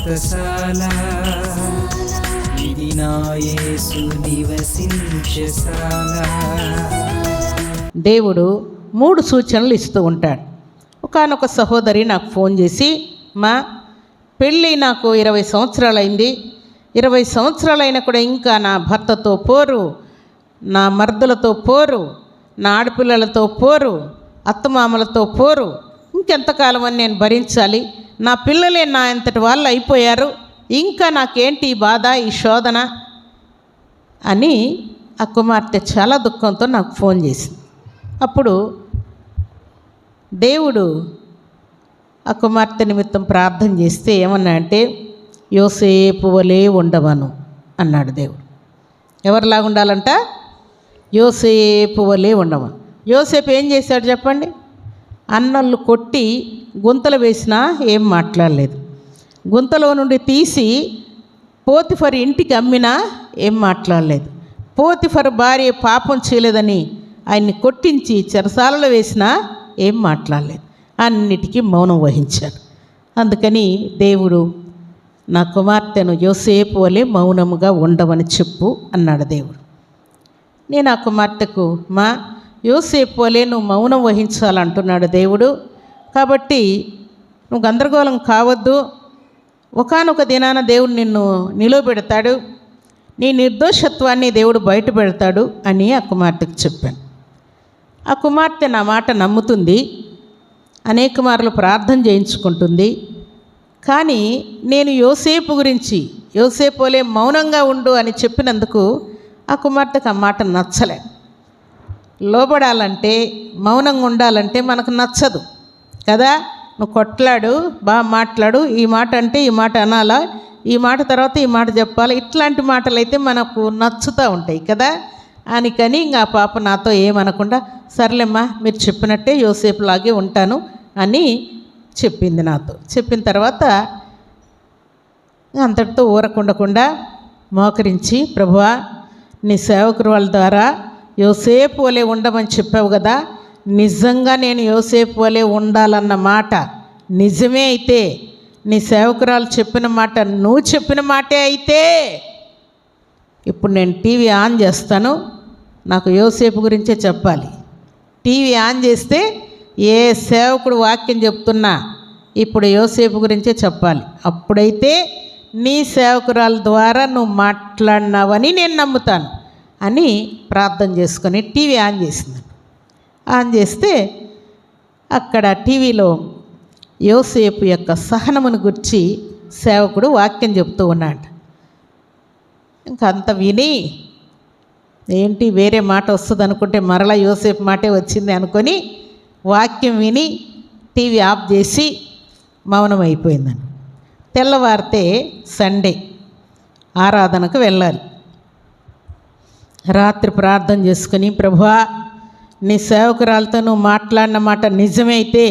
వ్రతశాల ఇది నా యేసు నివసించశాల. దేవుడు 3 సూచనలు ఇస్తూ ఉంటాడు. ఒకానొక సహోదరి నాకు ఫోన్ చేసి, మా పెళ్ళి నాకు 20 సంవత్సరాలైంది, 20 సంవత్సరాలైనా కూడా ఇంకా నా భర్తతో పోరు, నా మర్దులతో పోరు, నా ఆడపిల్లలతో పోరు, అత్తమామలతో పోరు, ఇంకెంతకాలం అని నేను భరించాలి, నా పిల్లలే నా ఎంతటి వాళ్ళు అయిపోయారు, ఇంకా నాకేంటి ఈ బాధ, ఈ శోధన అని ఆ కుమార్తె చాలా దుఃఖంతో నాకు ఫోన్ చేసింది. అప్పుడు దేవుడు ఆ కుమార్తె నిమిత్తం ప్రార్థన చేస్తే ఏమన్నా అంటే, యోసేపు వలే ఉండవను అన్నాడు దేవుడు. ఎవరిలాగా ఉండాలంట? యోసేపు వలే ఉండవను. యోసేపు ఏం చేశాడు చెప్పండి? అన్నలు కొట్టి గుంతలు వేసినా ఏం మాట్లాడలేదు, గుంతలో నుండి తీసి పోతిఫర్ ఇంటికి అమ్మినా ఏం మాట్లాడలేదు, పోతిఫర్ భార్య పాపం చేయలేదని ఆయన్ని కొట్టించి చెరసాలలో వేసినా ఏం మాట్లాడలేదు, అన్నిటికీ మౌనం వహించాడు. అందుకని దేవుడు నా కుమార్తెను యోసేపు వలె మౌనముగా ఉండవని చెప్పు అన్నాడు దేవుడు. నేను ఆ కుమార్తెకు, మా యోసేపు వలె నువ్వు మౌనం వహించాలంటున్నాడు దేవుడు, కాబట్టి నువ్వు గందరగోళం కావద్దు, ఒకానొక దినాన దేవుడు నిన్ను నిలవబెడతాడు, నీ నిర్దోషత్వాన్ని దేవుడు బయట పెడతాడు అని ఆ కుమార్తెకు చెప్పాను. ఆ కుమార్తె నా మాట నమ్ముతుంది, అనేక మార్లు ప్రార్థన చేయించుకుంటుంది. కానీ నేను యోసేపు గురించి, యోసేపు వలె మౌనంగా ఉండు అని చెప్పినందుకు ఆ కుమార్తెకు ఆ మాట నచ్చలే. లోబడాలంటే, మౌనంగా ఉండాలంటే మనకు నచ్చదు కదా. నువ్వు కొట్లాడు, బాగా మాట్లాడు, ఈ మాట అంటే ఈ మాట అనాలా, ఈ మాట తర్వాత ఈ మాట చెప్పాలి, ఇట్లాంటి మాటలు అయితే మనకు నచ్చుతూ ఉంటాయి కదా. అందుకని ఇంకా ఆ పాప నాతో ఏమనకుండా, సర్లేమ్మా మీరు చెప్పినట్టే యోసేపులాగే ఉంటాను అని చెప్పింది. నాతో చెప్పిన తర్వాత అంతటితో ఊరకుండకుండా మోకరించి, ప్రభువా నీ సేవకుల వాళ్ళ ద్వారా యోసేపు వలె ఉండమని చెప్పావు కదా, నిజంగా నేను యోసేపు వలె ఉండాలన్న మాట నిజమే అయితే, నీ సేవకురాలు చెప్పిన మాట నువ్వు చెప్పిన మాటే అయితే, ఇప్పుడు నేను టీవీ ఆన్ చేస్తాను, నాకు యోసేపు గురించే చెప్పాలి. టీవీ ఆన్ చేస్తే ఏ సేవకుడు వాక్యం చెప్తున్నా ఇప్పుడు యోసేపు గురించే చెప్పాలి. అప్పుడైతే నీ సేవకురాల ద్వారా నువ్వు మాట్లాడినావని నేను నమ్ముతాను అని ప్రార్థన చేసుకొని టీవీ ఆన్ చేసింది. ఆన్ చేస్తే అక్కడ టీవీలో యోసేపు యొక్క సహనమును గురించి సేవకుడు వాక్యం చెప్తూ ఉన్నాడు. ఇంకంత విని ఏంటి వేరే మాట వస్తుంది అనుకుంటే మరలా యోసేపు మాటే వచ్చింది అనుకొని వాక్యం విని టీవీ ఆఫ్ చేసి మౌనం అయిపోయిందని. తెల్లవారితే సండే ఆరాధనకు వెళ్ళాలి. రాత్రి ప్రార్థన చేసుకుని, ప్రభువా నీ సేవకురాలతో నువ్వు మాట్లాడిన మాట నిజమైతే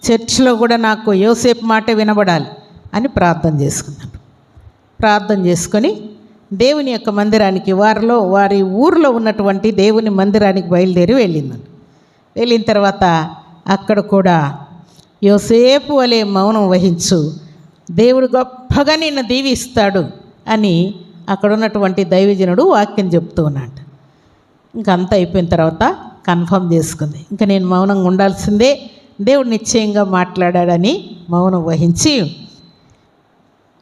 చర్చిలో కూడా నాకు యోసేపు మాట వినబడాలి అని ప్రార్థన చేసుకున్నాను. ప్రార్థన చేసుకొని దేవుని యొక్క మందిరానికి, వారి ఊరిలో ఉన్నటువంటి దేవుని మందిరానికి బయలుదేరి వెళ్ళిందండి. వెళ్ళిన తర్వాత అక్కడ కూడా యోసేపు వలె మౌనం వహించు, దేవుడు గొప్పగా నిన్ను దీవిస్తాడు అని అక్కడ ఉన్నటువంటి దైవజనుడు వాక్యం చెప్తూ ఉన్నాడు. ఇంకంతా అయిపోయిన తర్వాత కన్ఫర్మ్ చేసుకుంది, ఇంకా నేను మౌనంగా ఉండాల్సిందే, దేవుడు నిశ్చయంగా మాట్లాడాడని మౌనం వహించి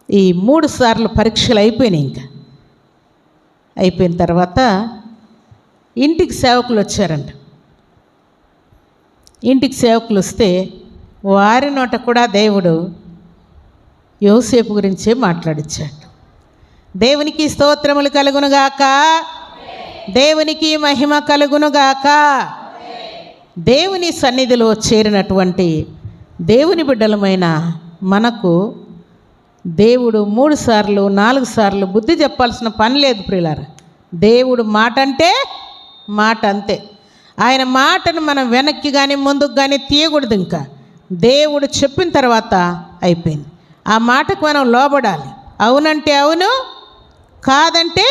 ఈ 3 సార్లు పరీక్షలు అయిపోయినాయి. ఇంకా అయిపోయిన తర్వాత ఇంటికి సేవకులు వచ్చారంట. ఇంటికి సేవకులు వస్తే వారి నోట కూడా దేవుడు యోసేపు గురించే మాట్లాడించాడు. దేవునికి స్తోత్రములు కలుగునుగాక, దేవునికి మహిమ కలుగునుగాక. దేవుని సన్నిధిలో చేరినటువంటి దేవుని బిడ్డలమైన మనకు దేవుడు 3 సార్లు 4 సార్లు బుద్ధి చెప్పాల్సిన పని లేదు ప్రియులారా. దేవుడు మాట అంటే మాట అంతే. ఆయన మాటను మనం వెనక్కి కానీ ముందుకు కానీ తీయకూడదు. ఇంకా దేవుడు చెప్పిన తర్వాత అయిపోయింది. ఆ మాటకు మనం లోబడాలి. అవునంటే అవును, కాదంటే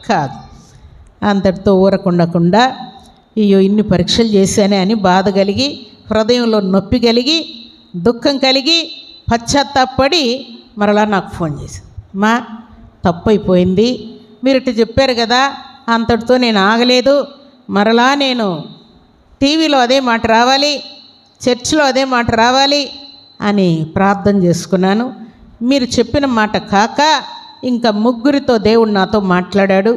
కాదు. అంతటితో ఊరకుండకుండా అయ్యో ఇన్ని పరీక్షలు చేశానే అని బాధ కలిగి, హృదయంలో నొప్పి కలిగి, దుఃఖం కలిగి, పశ్చాత్తాపడి మరలా నాకు ఫోన్ చేసింది. మా తప్పు అయిపోయింది, మీరు ఇటు చెప్పారు కదా, అంతటితో నేను ఆగలేదు, మరలా నేను టీవీలో అదే మాట రావాలి, చర్చిలో అదే మాట రావాలి అని ప్రార్థన చేసుకున్నాను. మీరు చెప్పిన మాట కాక ఇంకా ముగ్గురితో దేవుడు నాతో మాట్లాడాడు.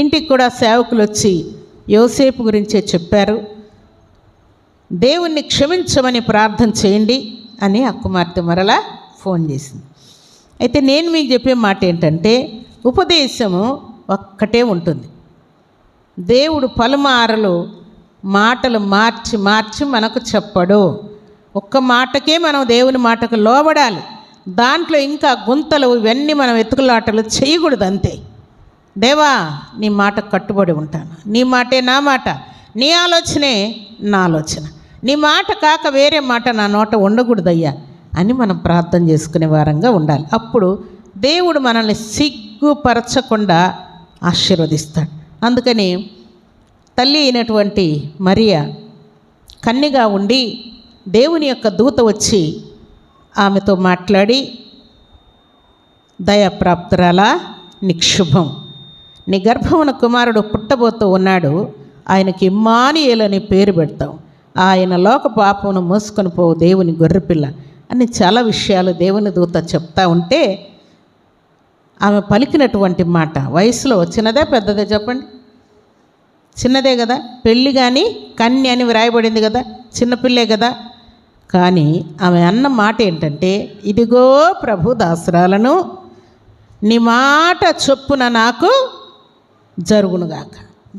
ఇంటికి కూడా సేవకులు వచ్చి యోసేపు గురించే చెప్పారు. దేవుణ్ణి క్షమించమని ప్రార్థన చేయండి అని ఆ కుమార్తె మరలా ఫోన్ చేసింది. అయితే నేను మీకు చెప్పే మాట ఏంటంటే, ఉపదేశము ఒక్కటే ఉంటుంది. దేవుడు పలుమారలు మాటలు మార్చి మార్చి మనకు చెప్పడు. ఒక్క మాటకే మనం దేవుని మాటకు లోబడాలి. దాంట్లో ఇంకా గుంతలు ఇవన్నీ మనం వెతుకులాటలు చేయకూడదు. అంతే. దేవా, నీ మాటకు కట్టుబడి ఉంటాను, నీ మాటే నా మాట, నీ ఆలోచనే నా ఆలోచన, నీ మాట కాక వేరే మాట నా నోట ఉండకూడదయ్యా అని మనం ప్రార్థన చేసుకునే వారంగా ఉండాలి. అప్పుడు దేవుడు మనల్ని సిగ్గుపరచకుండా ఆశీర్వదిస్తాడు. అందుకని తల్లి అయినటువంటి మరియా కన్యగా ఉండి దేవుని యొక్క దూత వచ్చి ఆమెతో మాట్లాడి, దయాప్రాప్తురాలా, నీకు శుభం, నీ గర్భమున కుమారుడు పుట్టబోతూ ఉన్నాడు, ఆయనకి ఇమ్మానుయేలు అని పేరు పెడతాం, ఆయన లోక పాపమును మోసుకొని పోవు దేవుని గొర్రెపిల్ల అని చాలా విషయాలు దేవుని దూత చెప్తా ఉంటే ఆమె పలికినటువంటి మాట వయసులో చిన్నదే పెద్దదే చెప్పండి? చిన్నదే కదా. పెళ్ళి కానీ కన్య అని వ్రాయబడింది కదా, చిన్నపిల్లే కదా. కానీ ఆమె అన్న మాట ఏంటంటే, ఇదిగో ప్రభు దాసురాలను, నీ మాట చొప్పున నాకు జరుగునుగాక.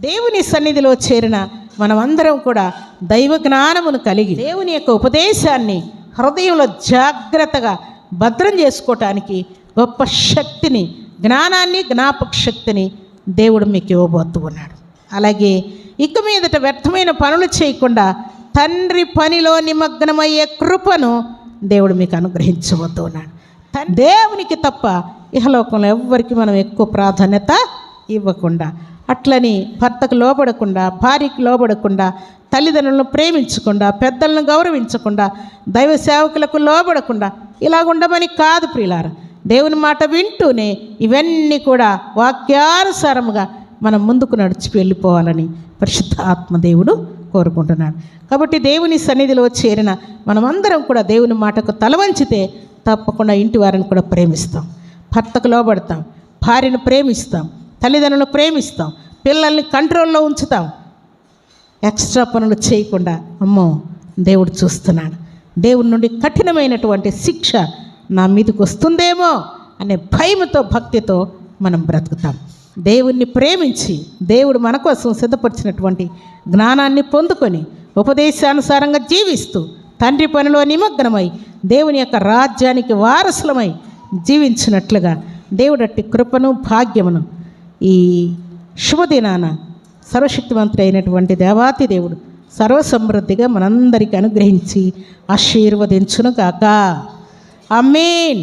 దేవుని సన్నిధిలో చేరిన మనమందరం కూడా దైవ జ్ఞానమును కలిగి దేవుని యొక్క ఉపదేశాన్ని హృదయంలో జాగ్రత్తగా భద్రం చేసుకోవటానికి గొప్ప శక్తిని, జ్ఞానాన్ని, జ్ఞాపక శక్తిని దేవుడు మీకు ఇవ్వబోతూ ఉన్నాడు. అలాగే ఇక మీదట వ్యర్థమైన పనులు చేయకుండా తండ్రి పనిలో నిమగ్నమయ్యే కృపను దేవుడు మీకు అనుగ్రహించబోతూ ఉన్నాడు. దేవునికి తప్ప ఇహలోకంలో ఎవ్వరికి మనం ఎక్కువ ప్రాధాన్యత ఇవ్వకుండా, అట్లని భర్తకు లోబడకుండా, భార్యకు లోబడకుండా, తల్లిదండ్రులను ప్రేమించకుండా, పెద్దలను గౌరవించకుండా, దైవ సేవకులకు లోబడకుండా ఇలాగుండమని కాదు ప్రియులారా. దేవుని మాట వింటూనే ఇవన్నీ కూడా వాక్యానుసారముగా మనం ముందుకు నడిచి వెళ్ళిపోవాలని పరిశుద్ధ ఆత్మదేవుడు కోరుకుంటున్నాడు. కాబట్టి దేవుని సన్నిధిలో చేరిన మనమందరం కూడా దేవుని మాటకు తలవంచితే తప్పకుండా ఇంటి వారిని కూడా ప్రేమిస్తాం, భర్తకు లోబడతాం, భార్యను ప్రేమిస్తాం, తల్లిదండ్రులను ప్రేమిస్తాం, పిల్లల్ని కంట్రోల్లో ఉంచుతాం. ఎక్స్ట్రా పనులు చేయకుండా, అమ్మో దేవుడు చూస్తున్నాడు, దేవుడి నుండి కఠినమైనటువంటి శిక్ష నా మీదకి వస్తుందేమో అనే భయంతో, భక్తితో మనం బ్రతుకుతాం. దేవుణ్ణి ప్రేమించి దేవుడు మన కోసం సిద్ధపరిచినటువంటి జ్ఞానాన్ని పొందుకొని ఉపదేశానుసారంగా జీవిస్తూ తండ్రి పనిలో నిమగ్నమై దేవుని యొక్క రాజ్యానికి వారసులమై జీవించినట్లుగా దేవుడు అట్టి కృపను, భాగ్యమును ఈ శుభదినాన సర్వశక్తివంతుడు అయినటువంటి దేవాతి దేవుడు సర్వసమృద్ధిగా మనందరికీ అనుగ్రహించి ఆశీర్వదించును కాక. ఆమేన్.